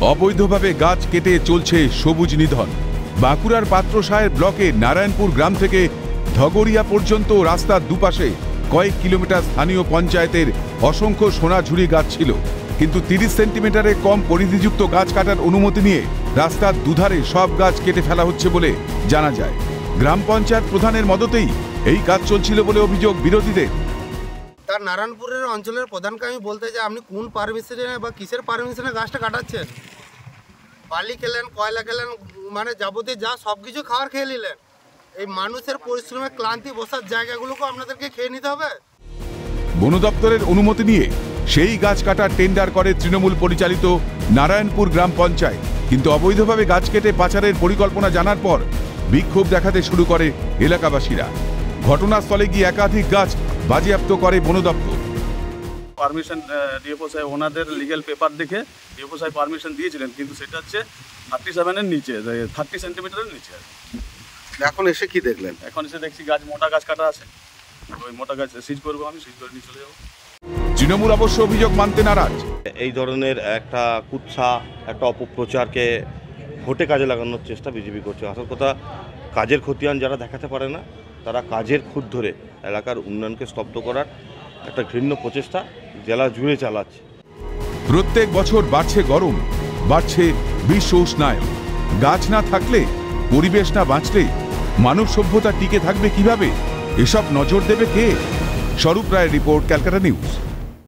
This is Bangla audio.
অবৈধভাবে গাছ কেটে চলছে সবুজ নিধন। বাঁকুড়ার পাত্রসাহের ব্লকে নারায়ণপুর গ্রাম থেকে ধগরিয়া পর্যন্ত রাস্তার দুপাশে কয়েক কিলোমিটার স্থানীয় পঞ্চায়েতের অসংখ্য সোনাঝুরি গাছ ছিল, কিন্তু 30 সেন্টিমিটারের কম পরিধিযুক্ত গাছ কাটার অনুমতি নিয়ে রাস্তার দুধারে সব গাছ কেটে ফেলা হচ্ছে বলে জানা যায়। গ্রাম পঞ্চায়েত প্রধানের মদতেই এই কাজ চলছিল বলে অভিযোগ বিরোধীদের। তার নারায়ণপুরের অঞ্চলের প্রধানকে আমি বলতে চাই, আপনি কোন পারমিশনে বা কিসের পারমিশনে গাছটা কাটাচ্ছেন? বালি খেলেন, কয়লা খেলেন, মানে যাবতীয় যা সব কিছু খাওয়ার খেয়ে নিলেন। এই মানুষের পরিশ্রমে ক্লান্তি বসার জায়গাগুলোকে আপনাদেরকে খেয়ে নিতে হবে। বন দপ্তরের অনুমতি নিয়ে সেই গাছ কাটার টেন্ডার করে তৃণমূল পরিচালিত নারায়ণপুর গ্রাম পঞ্চায়েত, কিন্তু অবৈধভাবে গাছ কেটে পাচারের পরিকল্পনা জানার পর বিক্ষোভ দেখাতে শুরু করে এলাকাবাসীরা। ঘটনাস্থলে গিয়ে একাধিক গাছ বাজেয়াপ্ত করে বন দপ্তর। পারমিশন ডিএফও সাহেব ওনাদের লিগ্যাল পেপার দেখে ডিএফও সাহেব পারমিশন দিয়েছিলেন, কিন্তু সেটা হচ্ছে 37-এর নিচে, 30 সেন্টিমিটারের নিচে। এখন এসে কি দেখলেন? এখন এসে দেখছি গাছ, মোটা গাছ কাটা আছে। ওই মোটা গাছ সিজ করবো, আমি সিজ করে নিয়ে চলে যাবো। তৃণমূল অবশ্য অভিযোগ মানতে নারাজ। এই ধরনের একটা কুৎসা, একটা অপপ্রচারকে ভোটে কাজে লাগানোর চেষ্টা বিজেপি করছে। আসল কথা, কাজের খতিয়ান যারা দেখাতে পারে না, তারা কাজের খুঁত ধরে এলাকার উন্নয়নকে স্তব্ধ করার একটা ঘৃণ্য প্রচেষ্টা জেলা জুড়ে চালাচ্ছে। প্রত্যেক বছর বাড়ছে গরম, বাড়ছে বিশ্ব উষ্ণায়ন। গাছ না থাকলে, পরিবেশ না বাঁচলে মানব সভ্যতা টিকে থাকবে কিভাবে? এসব নজর দেবে কে? স্বরূপ রায়ের রিপোর্ট, ক্যালকাটা নিউজ।